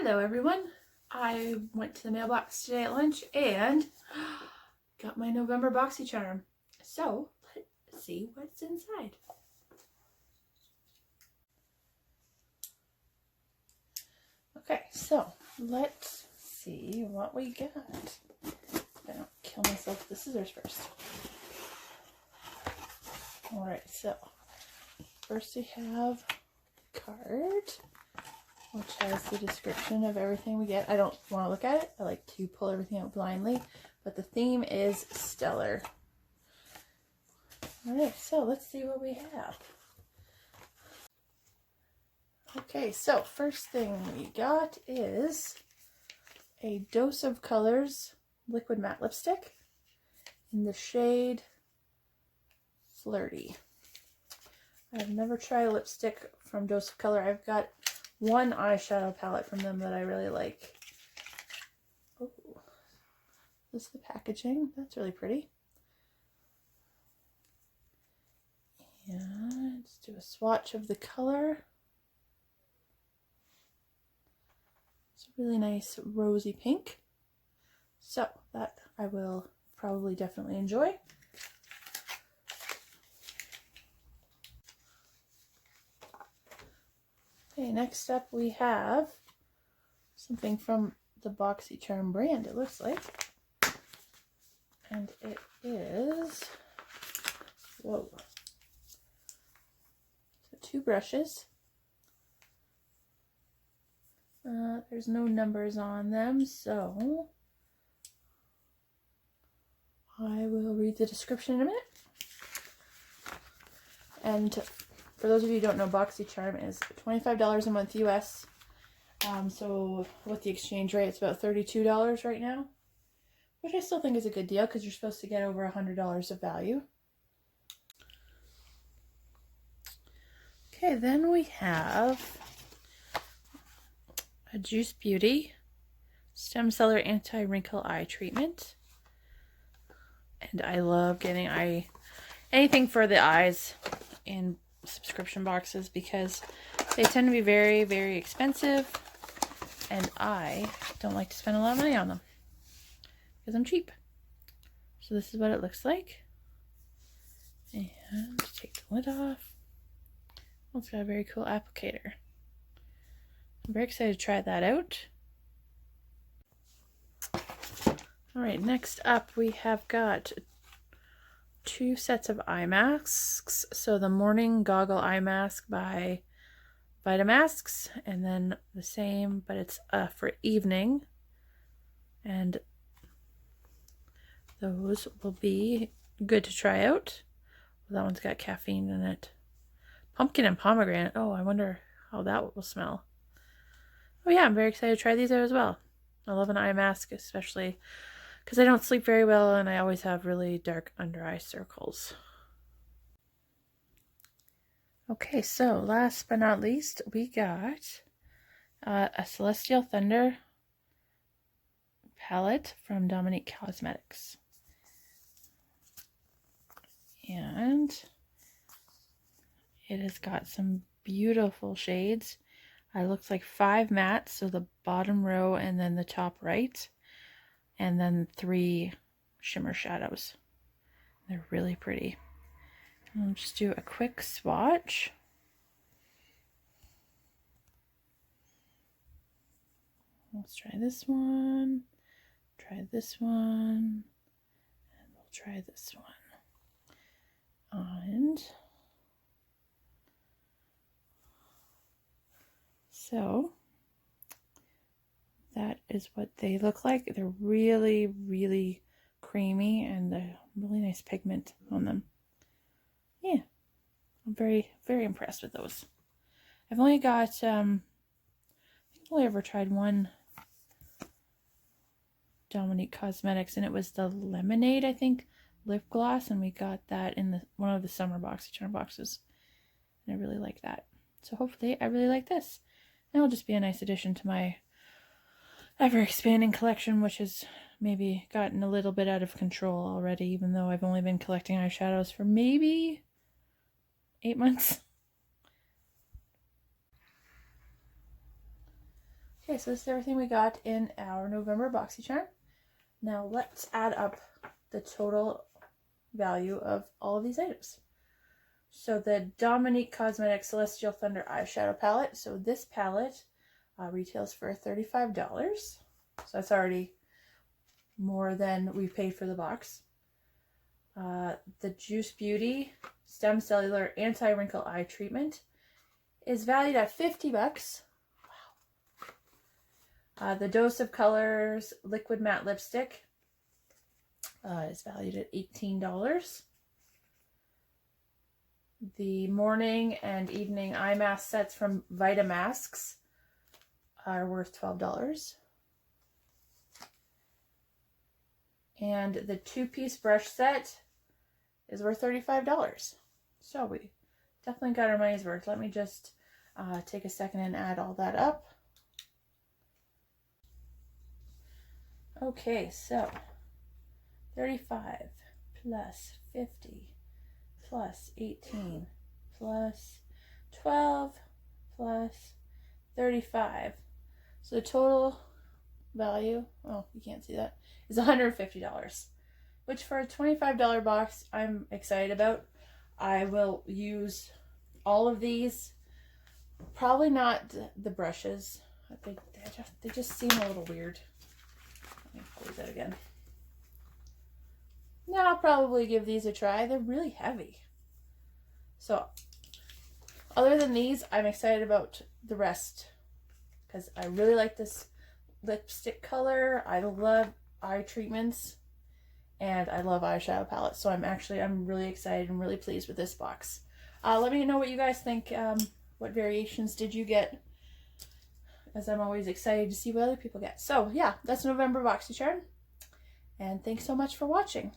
Hello everyone. I went to the mailbox today at lunch and got my November Boxycharm. So let's see what's inside. Okay, so let's see what we got. I don't kill myself with the scissors first. Alright, so first we have a card, which has the description of everything we get. I don't want to look at it. I like to pull everything out blindly, but the theme is stellar. Alright, so let's see what we have. Okay, so first thing we got is a Dose of Colors liquid matte lipstick in the shade Flirty. I've never tried a lipstick from Dose of Color. I've got one eyeshadow palette from them that I really like. Oh, this is the packaging. That's really pretty. And let's do a swatch of the color. It's a really nice rosy pink. So that I will probably definitely enjoy. Okay, next up we have something from the Boxycharm brand, it looks like. And it is, whoa. So 2 brushes. There's no numbers on them, so I will read the description in a minute. And for those of you who don't know, Boxycharm is $25 a month US. So with the exchange rate, it's about $32 right now, which I still think is a good deal because you're supposed to get over $100 of value. Okay, then we have a Juice Beauty Stem Cellar Anti-Wrinkle Eye Treatment. And I love getting anything for the eyes in subscription boxes because they tend to be very, very expensive, and I don't like to spend a lot of money on them because I'm cheap. So this is what it looks like. And take the lid off. Oh, it's got a very cool applicator. I'm very excited to try that out. Alright, next up we have got 2 sets of eye masks. So the morning goggle eye mask by Vitamasks, and then the same, but it's for evening. And those will be good to try out. That one's got caffeine in it. Pumpkin and pomegranate. Oh, I wonder how that will smell. Oh yeah, I'm very excited to try these out as well. I love an eye mask, especially because I don't sleep very well and I always have really dark under eye circles. Okay, so last but not least, we got a Celestial Thunder palette from Dominique Cosmetics. And it has got some beautiful shades. It looks like 5 mattes, so the bottom row and then the top right. And then 3 shimmer shadows. They're really pretty. I'll just do a quick swatch. Let's try this one, try this one, and we'll try this one. And so that is what they look like. They're really, really creamy and a really nice pigment on them. Yeah, I'm very, very impressed with those. I've only got, I think I've only ever tried one Dominique Cosmetics, and it was the Lemonade, I think, lip gloss, and we got that in one of the summer Boxycharm boxes. And I really like that. So hopefully I really like this. And it'll just be a nice addition to my ever-expanding collection, which has maybe gotten a little bit out of control already, even though I've only been collecting eyeshadows for maybe 8 months. Okay, so this is everything we got in our November Boxycharm. Now let's add up the total value of all of these items. So the Dominique Cosmetics Celestial Thunder Eyeshadow Palette. So this palette retails for $35. So that's already more than we paid for the box. The Juice Beauty Stem Cellular Anti-Wrinkle Eye Treatment is valued at $50. Wow. The Dose of Colors Liquid Matte Lipstick is valued at $18. The morning and evening eye mask sets from Vitamasks are worth $12. And the 2-piece brush set is worth $35. So we definitely got our money's worth. Let me just take a second and add all that up. Okay, so 35 plus 50 plus 18 plus 12 plus 35. So the total value, oh, you can't see that, is $150, which for a $25 box, I'm excited about. I will use all of these. Probably not the brushes. They just seem a little weird. Let me close that again. Now I'll probably give these a try. They're really heavy. So other than these, I'm excited about the rest because I really like this lipstick color. I love eye treatments and I love eyeshadow palettes. So I'm really excited and really pleased with this box. Let me know what you guys think. What variations did you get? As I'm always excited to see what other people get. So yeah, that's November Boxycharm. And thanks so much for watching.